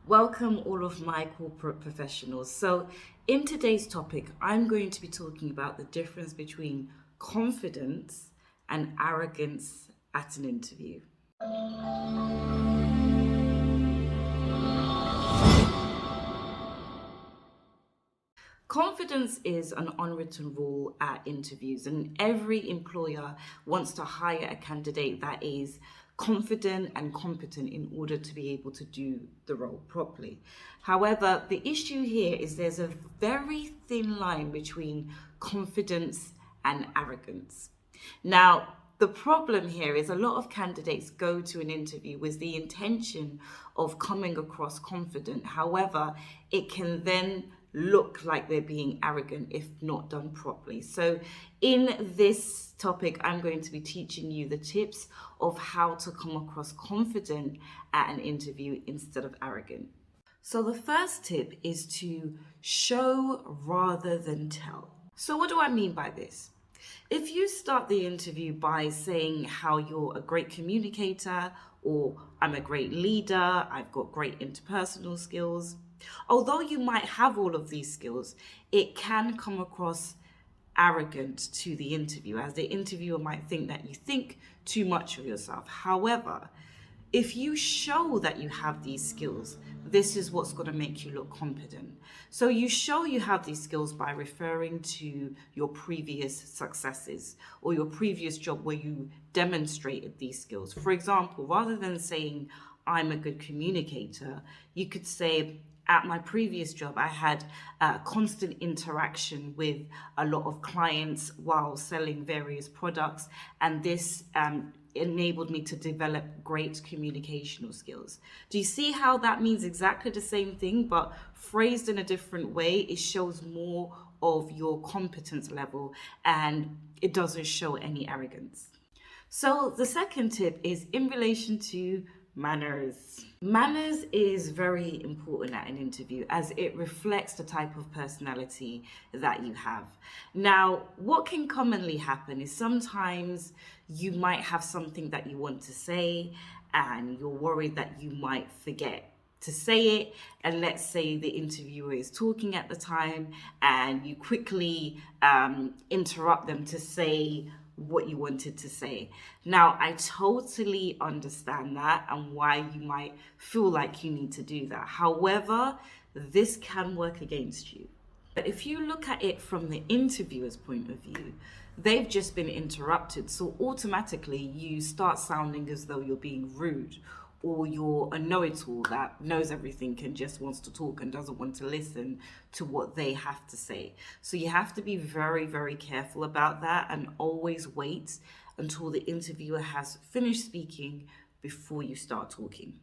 Welcome, all of my corporate professionals. So, in today's topic, I'm going to be talking about the difference between confidence and arrogance at an interview. Confidence is an unwritten rule at interviews, and every employer wants to hire a candidate that is confident and competent in order to be able to do the role properly. However, the issue here is there's a very thin line between confidence and arrogance. Now, the problem here is a lot of candidates go to an interview with the intention of coming across confident. However, it can then look like they're being arrogant if not done properly. So, in this topic, I'm going to be teaching you the tips of how to come across confident at an interview instead of arrogant. So, the first tip is to show rather than tell. So, what do I mean by this? If you start the interview by saying how you're a great communicator, or I'm a great leader, I've got great interpersonal skills, although you might have all of these skills, it can come across arrogant to the interviewer, as the interviewer might think that you think too much of yourself. However, if you show that you have these skills, this is what's going to make you look competent. So you show you have these skills by referring to your previous successes or your previous job where you demonstrated these skills. For example, rather than saying, I'm a good communicator, you could say, at my previous job, I had constant interaction with a lot of clients while selling various products, and this enabled me to develop great communicational skills. Do you see how that means exactly the same thing, but phrased in a different way? It shows more of your competence level and it doesn't show any arrogance. So the second tip is in relation to manners. Manners is very important at an interview as it reflects the type of personality that you have. Now, what can commonly happen is sometimes you might have something that you want to say and you're worried that you might forget to say it, and let's say the interviewer is talking at the time and you quickly interrupt them to say what you wanted to say. Now, I totally understand that and why you might feel like you need to do that. However, this can work against you. But if you look at it from the interviewer's point of view, they've just been interrupted. So automatically you start sounding as though you're being rude, or you're a know-it-all that knows everything and just wants to talk and doesn't want to listen to what they have to say. So you have to be very, very careful about that and always wait until the interviewer has finished speaking before you start talking.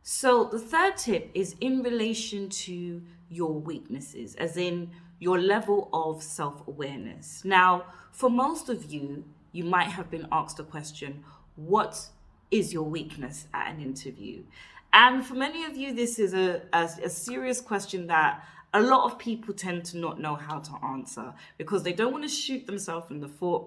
So the third tip is in relation to your weaknesses, as in your level of self-awareness. Now, for most of you, you might have been asked a question, what is your weakness at an interview? And for many of you, this is a serious question that a lot of people tend to not know how to answer because they don't want to shoot themselves in the foot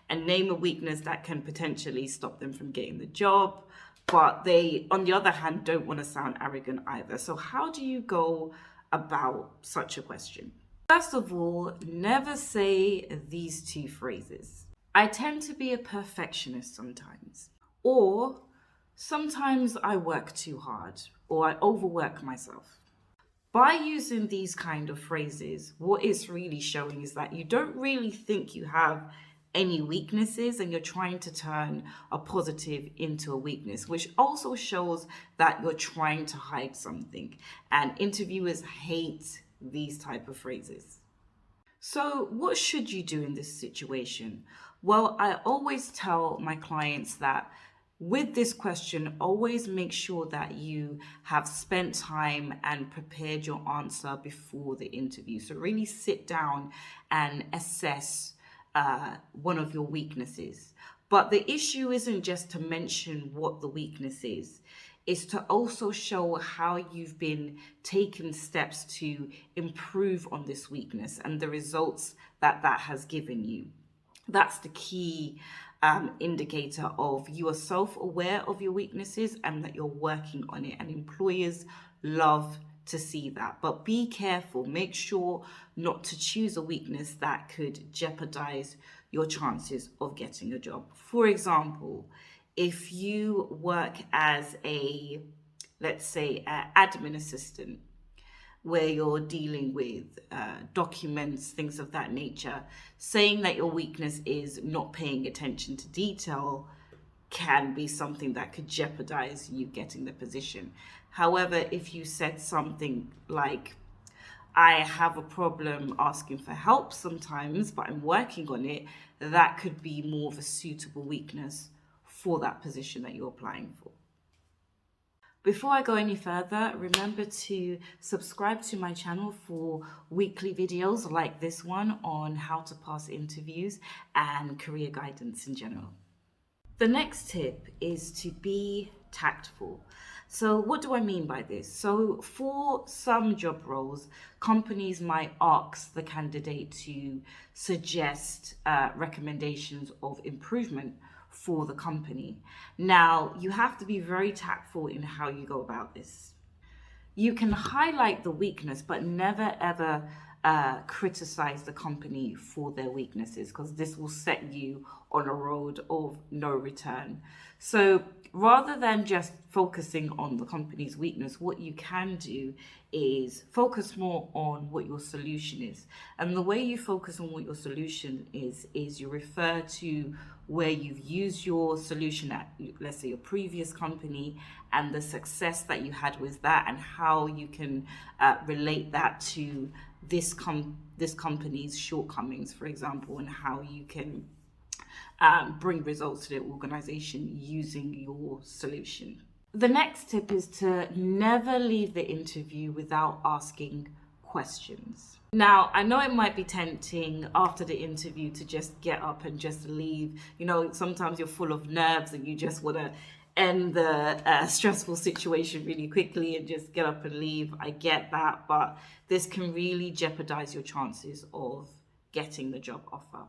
and name a weakness that can potentially stop them from getting the job. But they, on the other hand, don't want to sound arrogant either. So how do you go about such a question? First of all, never say these two phrases. I tend to be a perfectionist sometimes. Or sometimes I work too hard, or I overwork myself. By using these kind of phrases, what it's really showing is that you don't really think you have any weaknesses and you're trying to turn a positive into a weakness, which also shows that you're trying to hide something. And interviewers hate these type of phrases. So what should you do in this situation? Well, I always tell my clients that with this question, always make sure that you have spent time and prepared your answer before the interview. So really sit down and assess one of your weaknesses. But the issue isn't just to mention what the weakness is to also show how you've been taking steps to improve on this weakness and the results that that has given you. That's the key indicator of you are self-aware of your weaknesses and that you're working on it. And employers love to see that. But be careful, make sure not to choose a weakness that could jeopardize your chances of getting a job. For example, if you work as a, let's say, admin assistant, where you're dealing with documents, things of that nature, saying that your weakness is not paying attention to detail can be something that could jeopardize you getting the position. However, if you said something like, I have a problem asking for help sometimes, but I'm working on it, that could be more of a suitable weakness for that position that you're applying for. Before I go any further, remember to subscribe to my channel for weekly videos like this one on how to pass interviews and career guidance in general. The next tip is to be tactful. So what do I mean by this? So for some job roles, companies might ask the candidate to suggest recommendations of improvement for the company. Now, you have to be very tactful in how you go about this. You can highlight the weakness, but never ever criticize the company for their weaknesses, because this will set you on a road of no return. So rather than just focusing on the company's weakness, what you can do is focus more on what your solution is. And the way you focus on what your solution is you refer to where you've used your solution at, let's say, your previous company, and the success that you had with that, and how you can relate that to this company's shortcomings, for example, and how you can bring results to the organization using your solution. The next tip is to never leave the interview without asking questions. Now, I know it might be tempting after the interview to just get up and just leave. You know, sometimes you're full of nerves and you just want to end the stressful situation really quickly and just get up and leave. I get that, but this can really jeopardize your chances of getting the job offer.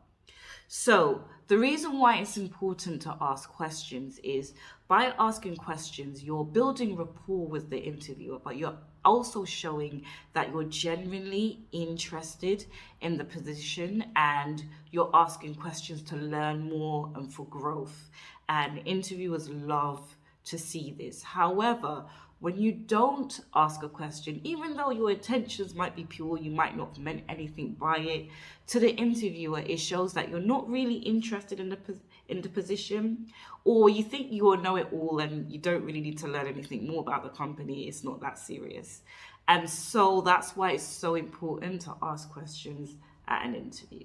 So the reason why it's important to ask questions is by asking questions, you're building rapport with the interviewer, but you're also showing that you're genuinely interested in the position, and you're asking questions to learn more and for growth. And interviewers love to see this. However, when you don't ask a question, even though your intentions might be pure, you might not have meant anything by it, to the interviewer, it shows that you're not really interested in the position, or you think you all know it all and you don't really need to learn anything more about the company. It's not that serious. And so that's why it's so important to ask questions at an interview.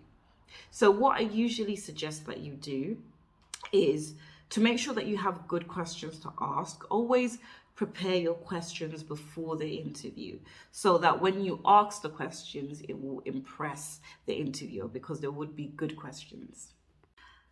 So what I usually suggest that you do is to make sure that you have good questions to ask. Always prepare your questions before the interview, so that when you ask the questions, it will impress the interviewer, because there would be good questions.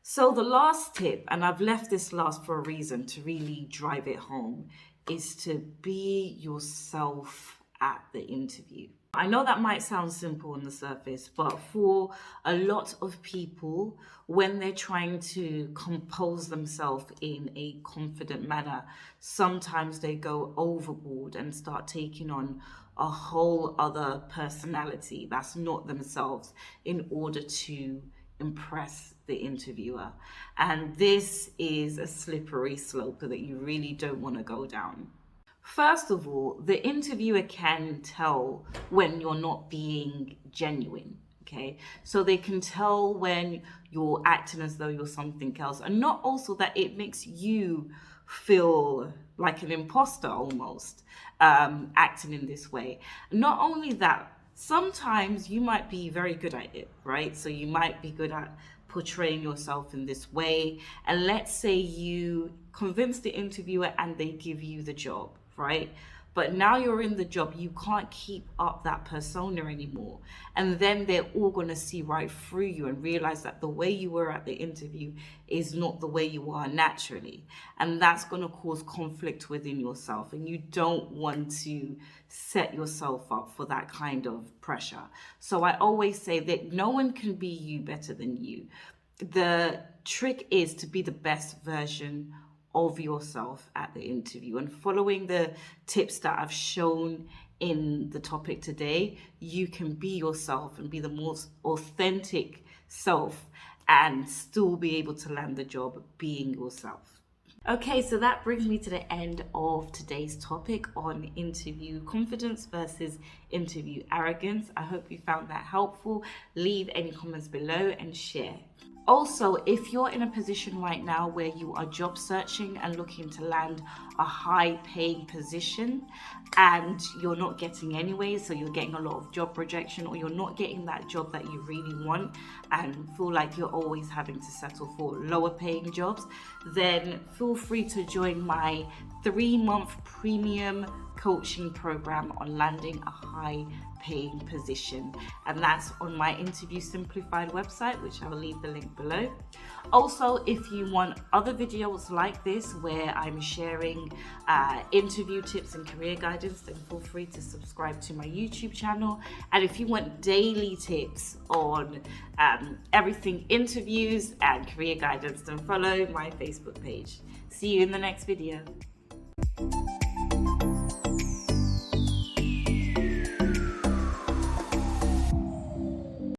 So the last tip, and I've left this last for a reason to really drive it home, is to be yourself at the interview. I know that might sound simple on the surface, but for a lot of people, when they're trying to compose themselves in a confident manner, sometimes they go overboard and start taking on a whole other personality that's not themselves in order to impress the interviewer. And this is a slippery slope that you really don't want to go down. First of all, the interviewer can tell when you're not being genuine, okay? So they can tell when you're acting as though you're something else, and not also that it makes you feel like an imposter almost, acting in this way. Not only that, sometimes you might be very good at it, right? So you might be good at portraying yourself in this way, and let's say you convince the interviewer and they give you the job, right? But now you're in the job, you can't keep up that persona anymore. And then they're all going to see right through you and realize that the way you were at the interview is not the way you are naturally. And that's going to cause conflict within yourself. And you don't want to set yourself up for that kind of pressure. So I always say that no one can be you better than you. The trick is to be the best version of yourself at the interview. And following the tips that I've shown in the topic today, you can be yourself and be the most authentic self and still be able to land the job being yourself. Okay, so that brings me to the end of today's topic on interview confidence versus interview arrogance. I hope you found that helpful. Leave any comments below and share. Also, if you're in a position right now where you are job searching and looking to land a high paying position and you're not getting anyway, so you're getting a lot of job rejection, or you're not getting that job that you really want and feel like you're always having to settle for lower paying jobs, then feel free to join my 3-month premium coaching program on landing a high paying position, and that's on my Interview Simplified website, which I will leave the link below. Also, if you want other videos like this where I'm sharing interview tips and career guidance, then feel free to subscribe to my YouTube channel. And if you want daily tips on everything interviews and career guidance, then follow my Facebook page. See you in the next video.